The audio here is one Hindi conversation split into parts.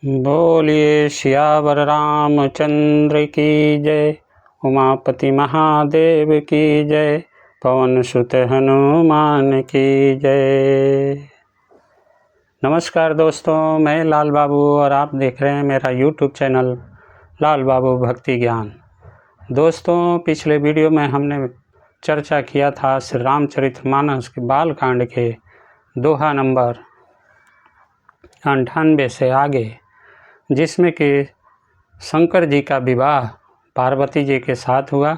बोलिए सियावर रामचंद्र की जय। उमापति महादेव की जय। पवन सुत हनुमान की जय। नमस्कार दोस्तों, मैं लाल बाबू और आप देख रहे हैं मेरा यूट्यूब चैनल लाल बाबू भक्ति ज्ञान। दोस्तों, पिछले वीडियो में हमने चर्चा किया था श्री रामचरितमानस के बालकांड के दोहा नंबर 98 से आगे, जिसमें कि शंकर जी का विवाह पार्वती जी के साथ हुआ।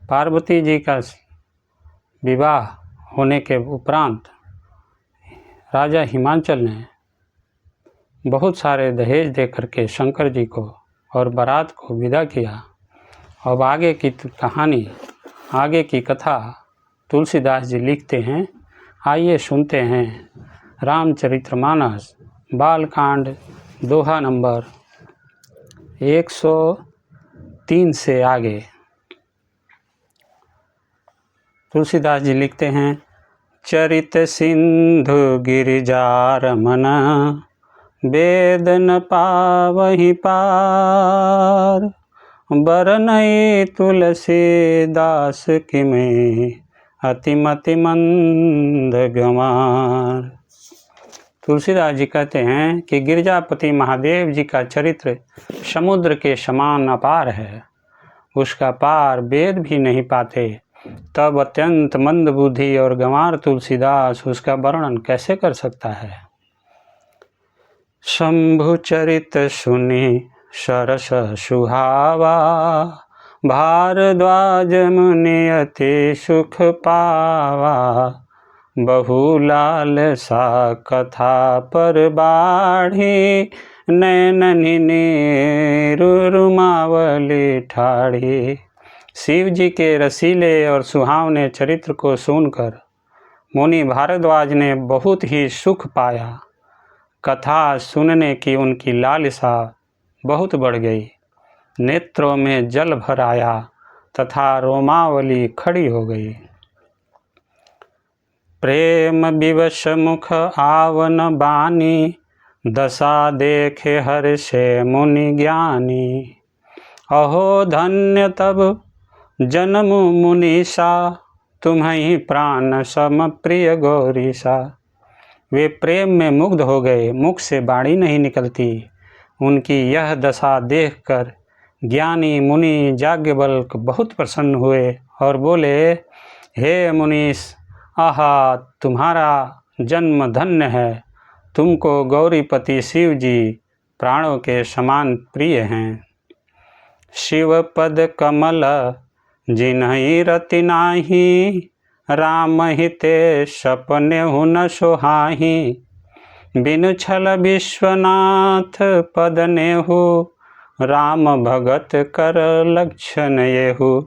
पार्वती जी का विवाह होने के उपरांत राजा हिमांचल ने बहुत सारे दहेज देकर के शंकर जी को और बारात को विदा किया। अब आगे की कहानी, आगे की कथा तुलसीदास जी लिखते हैं। आइए सुनते हैं रामचरितमानस बालकांड दोहा नंबर 103 से आगे। तुलसीदास जी लिखते हैं। चरित सिंधु गिरिजा रमन, वेद न पावहि पार। बरनई तुलसीदास किमे, अतिमति मंद गंवार। तुलसीदास जी कहते हैं कि गिरजापति महादेव जी का चरित्र समुद्र के समान अपार है, उसका पार वेद भी नहीं पाते। तब अत्यंत मंद बुद्धि और गंवार तुलसीदास उसका वर्णन कैसे कर सकता है। शंभु चरित सुनि सरस सुहावा, भारद्वाज मुनि अति सुख पावा। बहुलाल सा कथा पर बाढ़ी, नैननि नीरु रुमावली ठाढ़ी। शिव जी के रसीले और सुहावने चरित्र को सुनकर मुनि भारद्वाज ने बहुत ही सुख पाया। कथा सुनने की उनकी लालसा बहुत बढ़ गई। नेत्रों में जल भर आया तथा रोमावली खड़ी हो गई। प्रेम विवश मुख आवन बानी, दशा देखे हर्षे मुनि ज्ञानी। अहो धन्य तब जन्म मुनीसा, तुम्हीं प्राण सम प्रिय गौरीसा। वे प्रेम में मुग्ध हो गए, मुख से वाणी नहीं निकलती। उनकी यह दशा देखकर ज्ञानी मुनि याज्ञवल्क बहुत प्रसन्न हुए और बोले, हे मुनीश, आहा, तुम्हारा जन्म धन्य है। तुमको गौरीपति शिव जी प्राणों के समान प्रिय हैं। शिव पद कमल जिन्हि रति नाही, राम हिते सपनेहु न सोहाही। बिनु छल विश्वनाथ पद नेहु, राम भगत कर लक्षण येहु।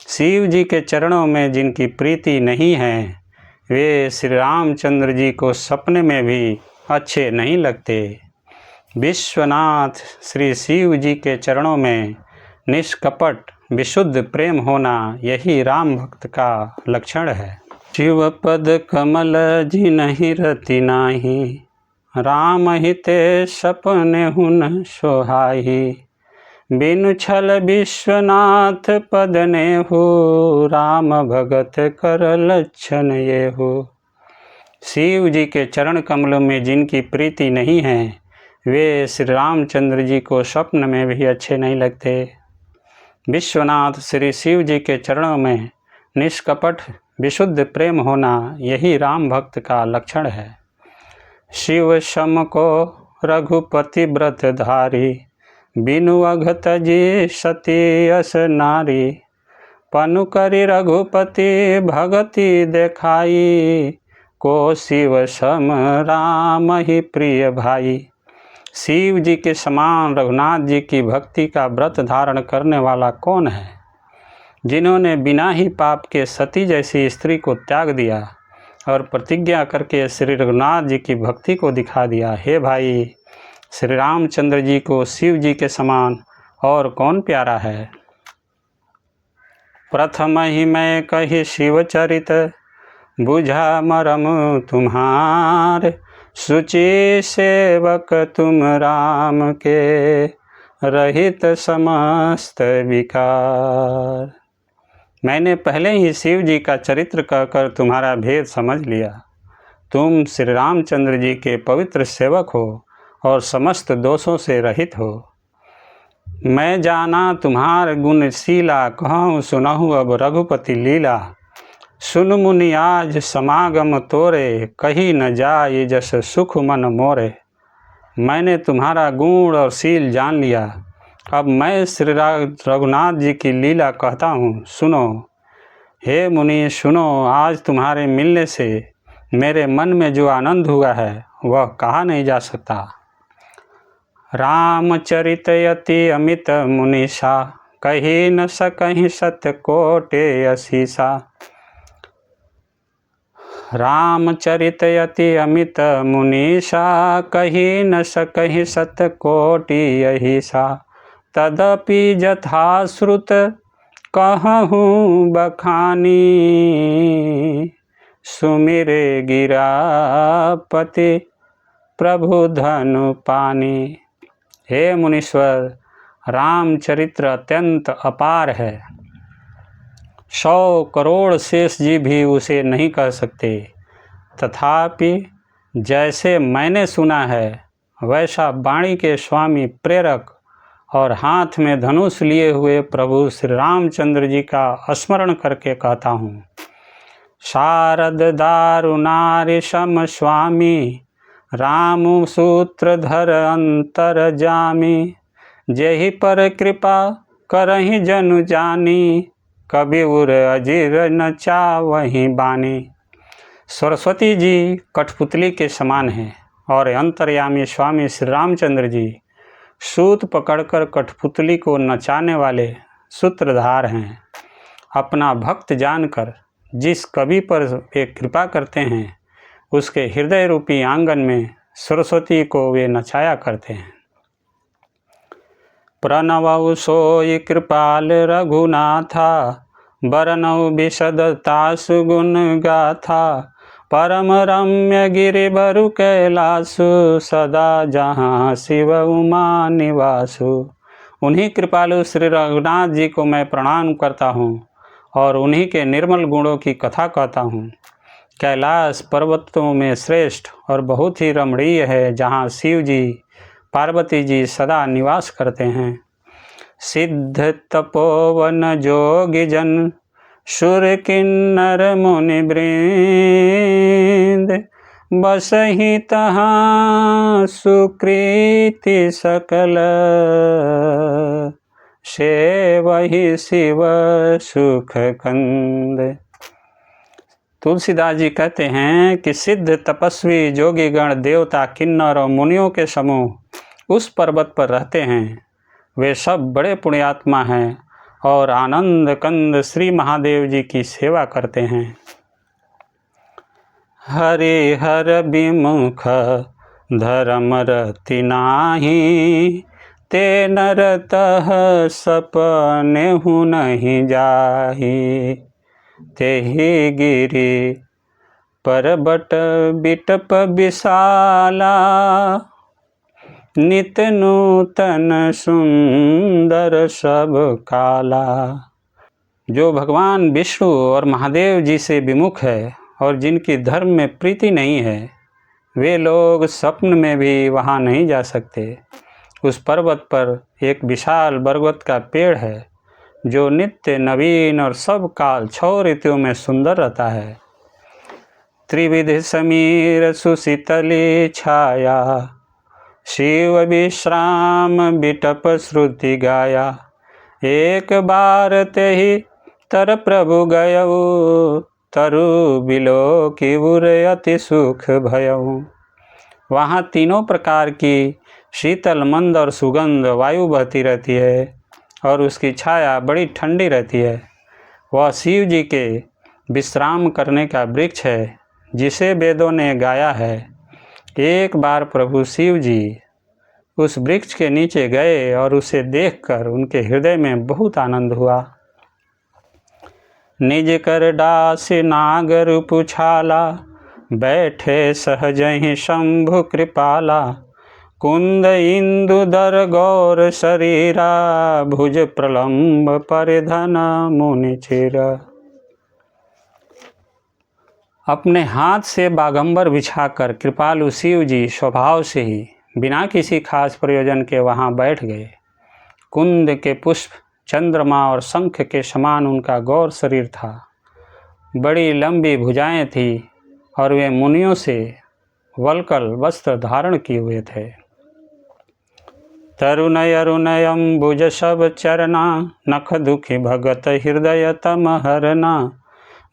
शिव जी के चरणों में जिनकी प्रीति नहीं है, वे श्री रामचंद्र जी को सपने में भी अच्छे नहीं लगते। विश्वनाथ श्री शिव जी के चरणों में निष्कपट विशुद्ध प्रेम होना, यही राम भक्त का लक्षण है। शिव पद कमल जिन्हि रति नाही, राम हिते सपनेहु न सोहाही। बिनु छल विश्वनाथ पद नेहु, राम भगत कर लक्षण येहु। शिव जी के चरण कमलों में जिनकी प्रीति नहीं है, वे श्री रामचंद्र जी को स्वप्न में भी अच्छे नहीं लगते। विश्वनाथ श्री शिव जी के चरणों में निष्कपट विशुद्ध प्रेम होना, यही राम भक्त का लक्षण है। शिव सम को रघुपति व्रत धारी, बिनु अघत जी सती अस नारी। पनु करि रघुपति भगति देखाई, को शिव सम राम ही प्रिय भाई। शिव जी के समान रघुनाथ जी की भक्ति का व्रत धारण करने वाला कौन है, जिन्होंने बिना ही पाप के सती जैसी स्त्री को त्याग दिया और प्रतिज्ञा करके श्री रघुनाथ जी की भक्ति को दिखा दिया। हे भाई, श्री रामचंद्र जी को शिव जी के समान और कौन प्यारा है। प्रथम ही मैं कही शिव चरित, बुझा मरम तुम्हार। शुचि सेवक तुम राम के, रहित समस्त विकार। मैंने पहले ही शिव जी का चरित्र कहकर तुम्हारा भेद समझ लिया। तुम श्री रामचंद्र जी के पवित्र सेवक हो और समस्त दोषों से रहित हो। मैं जाना तुम्हार गुणशीला, कहूँ सुनहु अब रघुपति लीला। सुन मुनि आज समागम तोरे, कही न जाए जस सुख मन मोरे। मैंने तुम्हारा गुण और शील जान लिया, अब मैं श्री रघुनाथ जी की लीला कहता हूँ, सुनो। हे मुनि सुनो, आज तुम्हारे मिलने से मेरे मन में जो आनंद हुआ है वह कहा नहीं जा सकता। रामचरित अति अमित मुनीषा, कही न सकहि सत्य कोटि असीसा। रामचरित अति अमित मुनीषा, कही न सकहि सत्य कोटि अहीसा। तदपि यथाश्रुत कहूँ बखानी, सुमिरे गिरापति प्रभु धनु पानी। हे मुनीश्वर, रामचरित्र अत्यंत अपार है, 100 करोड़ शेष जी भी उसे नहीं कह सकते। तथापि जैसे मैंने सुना है वैसा वाणी के स्वामी प्रेरक और हाथ में धनुष लिए हुए प्रभु श्री रामचंद्र जी का स्मरण करके कहता हूँ। शारद दारुनारि सम स्वामी, राम सूत्रधर अंतर जामी। जेहि पर कृपा करहि जनु जानी, कबीर अजीर न चावहि बानी। सरस्वती जी कठपुतली के समान हैं और अंतर्यामी स्वामी श्री रामचंद्र जी सूत पकड़कर कठपुतली को नचाने वाले सूत्रधार हैं। अपना भक्त जानकर जिस कवि पर वे कृपा करते हैं उसके हृदय रूपी आंगन में सरस्वती को वे नचाया करते हैं। प्रणवौ सोई कृपाल रघुनाथा, बरनौ विशदतासु गुण गाथा। परम रम्य गिरि बरु कैलासु, सदा जहाँ शिव उमा निवासु। उन्हीं कृपालु श्री रघुनाथ जी को मैं प्रणाम करता हूँ और उन्हीं के निर्मल गुणों की कथा कहता हूँ। कैलाश पर्वतों में श्रेष्ठ और बहुत ही रमणीय है, जहाँ शिव जी पार्वती जी सदा निवास करते हैं। सिद्ध तपोवन जोगी जन, सुर किन्नर मुनि वृंद। बसहि तहाँ सुकृति सकल, सेवहि शिव सुख कंद। तुलसीदास जी कहते हैं कि सिद्ध तपस्वी जोगी गण, देवता, किन्नर और मुनियों के समूह उस पर्वत पर रहते हैं। वे सब बड़े पुण्यात्मा हैं और आनंद कंद श्री महादेव जी की सेवा करते हैं। हरिहर विमुख धर्म रति नाही, ते नर तह सपने हूँ नहीं जाही। तेहि गिरि पर्वत बिटप विशाला, नित नूतन सुंदर सब काला। जो भगवान विष्णु और महादेव जी से विमुख है और जिनकी धर्म में प्रीति नहीं है, वे लोग स्वप्न में भी वहाँ नहीं जा सकते। उस पर्वत पर एक विशाल बरगद का पेड़ है जो नित्य नवीन और सब काल 6 ऋतुओं में सुंदर रहता है। त्रिविध समीर सुशीतली छाया, शिव विश्राम बिटप श्रुति गाया। एक बार तेहि तर प्रभु गयऊ, तरु बिलो की उर अति सुख भयऊ। वहाँ तीनों प्रकार की शीतल मंद और सुगंध वायु बहती रहती है और उसकी छाया बड़ी ठंडी रहती है। वह शिव जी के विश्राम करने का वृक्ष है जिसे वेदों ने गाया है। एक बार प्रभु शिव जी उस वृक्ष के नीचे गए और उसे देखकर उनके हृदय में बहुत आनंद हुआ। निज कर दास नागर पुछाला, बैठे सहजहि शंभु कृपाला, कुंद इंदुदर गौर शरीरा, भुज प्रलंब परिधन मुनि चिरा। अपने हाथ से बागंबर बिछाकर कृपालु शिव जी स्वभाव से ही बिना किसी खास प्रयोजन के वहाँ बैठ गए। कुंद के पुष्प, चंद्रमा और शंख के समान उनका गौर शरीर था। बड़ी लंबी भुजाएं थी और वे मुनियों से वल्कल वस्त्र धारण किए हुए थे। तरुणय अरुणय अम्बुज सब चरना, नख दुखी भगत हृदय तम हरना,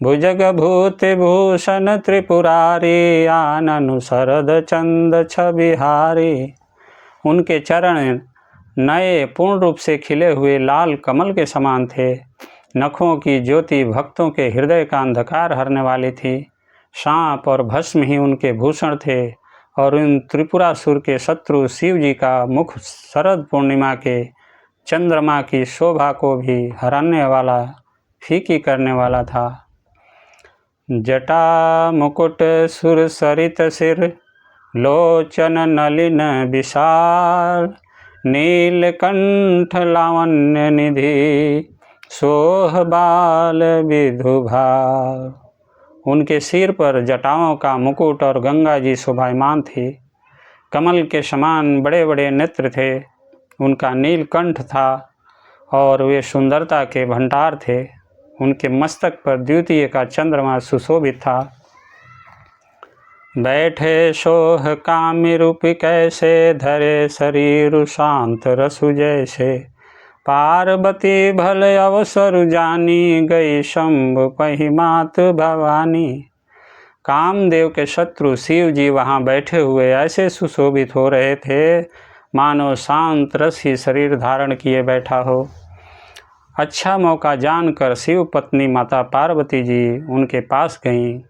भुजग भूत भूषण त्रिपुरारी, आननु शरद चंद छबिहारी। उनके चरण नए पूर्ण रूप से खिले हुए लाल कमल के समान थे। नखों की ज्योति भक्तों के हृदय का अंधकार हरने वाली थी। सांप और भस्म ही उनके भूषण थे और उन त्रिपुरासुर के शत्रु शिव जी का मुख शरद पूर्णिमा के चंद्रमा की शोभा को भी हराने वाला, फीकी करने वाला था। जटा मुकुट सुर सरित सिर, लोचन नलिन विशाल, नीलकंठ लावण्य निधि, सोह बाल विधुभाल। उनके सिर पर जटाओं का मुकुट और गंगा जी शोभायमान थी। कमल के समान बड़े बड़े नेत्र थे। उनका नीलकंठ था और वे सुंदरता के भंडार थे। उनके मस्तक पर द्वितीय का चंद्रमा सुशोभित था। बैठे सोह कामी रूप कैसे, धरे शरीर शांत रसु जैसे, पार्वती भल अवसर जानी, गई शंभु पहि मात भवानी। कामदेव के शत्रु शिव जी वहाँ बैठे हुए ऐसे सुशोभित हो रहे थे मानो शांत रस ही शरीर धारण किए बैठा हो। अच्छा मौका जानकर शिव पत्नी माता पार्वती जी उनके पास गईं।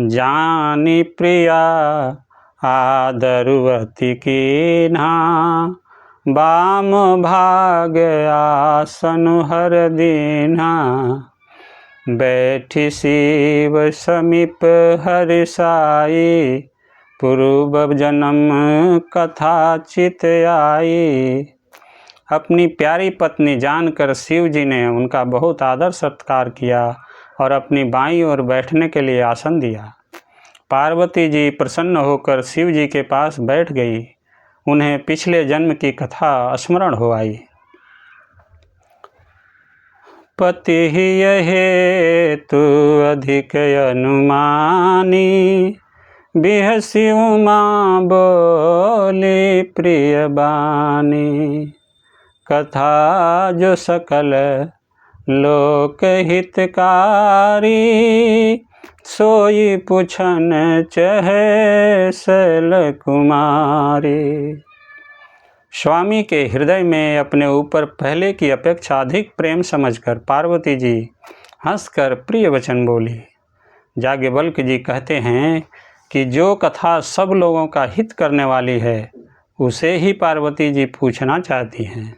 जानी प्रिया आदरवती कीन्हा, बाम भाग आसन हर दीन्हा, बैठी शिव समीप हरि साई, पूर्व जन्म कथा चित आई। अपनी प्यारी पत्नी जानकर शिव जी ने उनका बहुत आदर सत्कार किया और अपनी बाईं ओर बैठने के लिए आसन दिया। पार्वती जी प्रसन्न होकर शिव जी के पास बैठ गई। उन्हें पिछले जन्म की कथा स्मरण हो आई। पति हेतु अधिक अनुमानी, बिहसी उमा बोली प्रिय बानी, कथा जो सकल लोक हितकारी, सोई पुछन चहे सल कुमारी। स्वामी के हृदय में अपने ऊपर पहले की अपेक्षा अधिक प्रेम समझकर पार्वती जी हंसकर प्रिय वचन बोली। याज्ञवल्क्य जी कहते हैं कि जो कथा सब लोगों का हित करने वाली है उसे ही पार्वती जी पूछना चाहती हैं।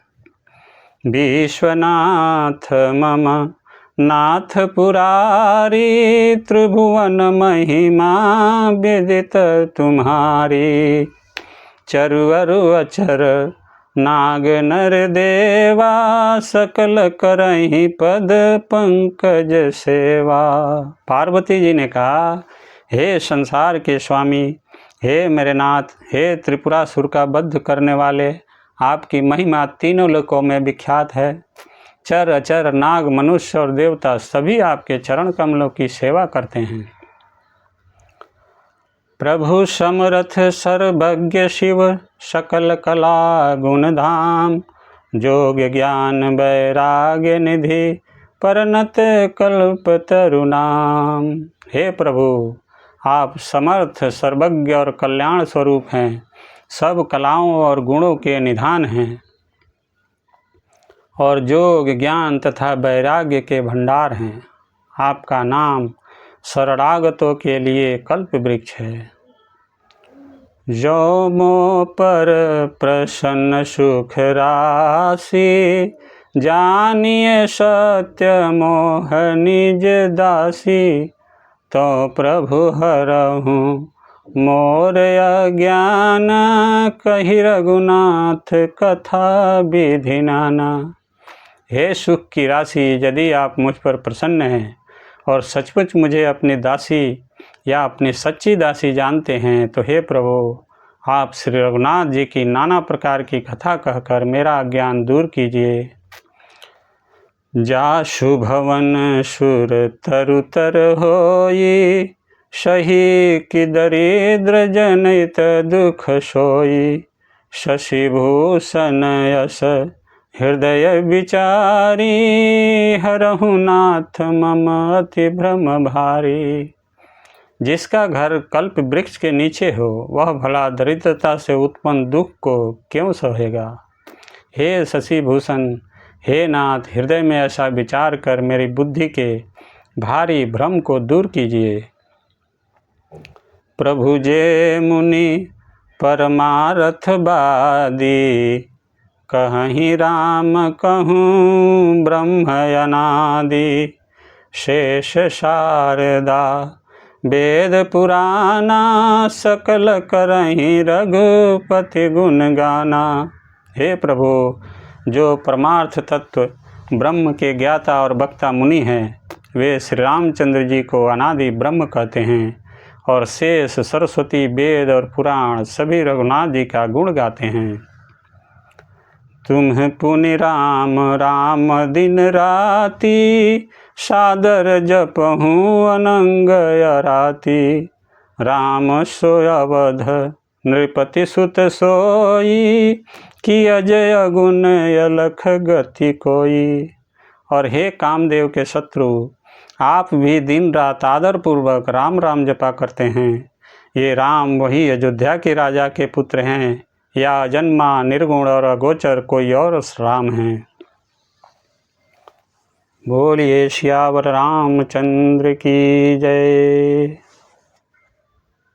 विश्वनाथ मम नाथ पुरारी, त्रिभुवन महिमा विदित तुम्हारी, चरुअरु अचर नाग नर देवा, सकल करहि पद पंकज सेवा। पार्वती जी ने कहा, हे संसार के स्वामी, हे मेरे नाथ, हे त्रिपुरासुर का वध करने वाले, आपकी महिमा तीनों लोकों में विख्यात है। चर अचर नाग मनुष्य और देवता सभी आपके चरण कमलों की सेवा करते हैं। प्रभु समरथ सर्वज्ञ शिव, सकल कला गुण धाम, जोग ज्ञान वैराग्य निधि, परनत कल्प तरुनाम। हे प्रभु, आप समर्थ सर्वज्ञ और कल्याण स्वरूप हैं, सब कलाओं और गुणों के निधान हैं और जोग ज्ञान तथा वैराग्य के भंडार हैं। आपका नाम शरणागतों के लिए कल्प वृक्ष है। जो मो पर प्रसन्न सुख राशि, जानिए सत्य मोह निज दासी, तो प्रभु हरहु मोर अज्ञान, कहि रघुनाथ कथा विधि नाना। हे सुख की राशि, यदि आप मुझ पर प्रसन्न हैं और सचमुच मुझे अपनी दासी या अपनी सच्ची दासी जानते हैं, तो हे प्रभु, आप श्री रघुनाथ जी की नाना प्रकार की कथा कहकर मेरा अज्ञान दूर कीजिए। जासु भवन सुर तरुतर होई, सही कि दरिद्र जनहित दुख सोई। शशिभूषण यश हृदय विचारी, हरहु नाथ मम अति भ्रम भारी। जिसका घर कल्प वृक्ष के नीचे हो, वह भला दरिद्रता से उत्पन्न दुख को क्यों सहेगा। हे शशिभूषण, हे नाथ, हृदय में ऐसा विचार कर मेरी बुद्धि के भारी भ्रम को दूर कीजिए। प्रभु जे मुनि परमारथ बादी, कहहीं राम कहूँ ब्रह्म अनादि। शेष शारदा वेद पुराना, सकल करहीं रघुपति गुण गाना। हे प्रभु, जो परमार्थ तत्व ब्रह्म के ज्ञाता और वक्ता मुनि हैं, वे श्री रामचंद्र जी को अनादि ब्रह्म कहते हैं और शेष सरस्वती वेद और पुराण सभी रघुनाथ जी का गुण गाते हैं। तुम्हें पुनि राम राम दिन राति, सादर जपहूँ अनंग अराति। राम सोय अवध नृपति सुत सोई, कि अजय गुण अलख गति कोई। और हे कामदेव के शत्रु, आप भी दिन रात आदर पूर्वक राम राम जपा करते हैं। ये राम वही अयोध्या के राजा के पुत्र हैं, या जन्मा निर्गुण और अगोचर कोई और राम हैं। बोलिए सियावर रामचंद्र की जय।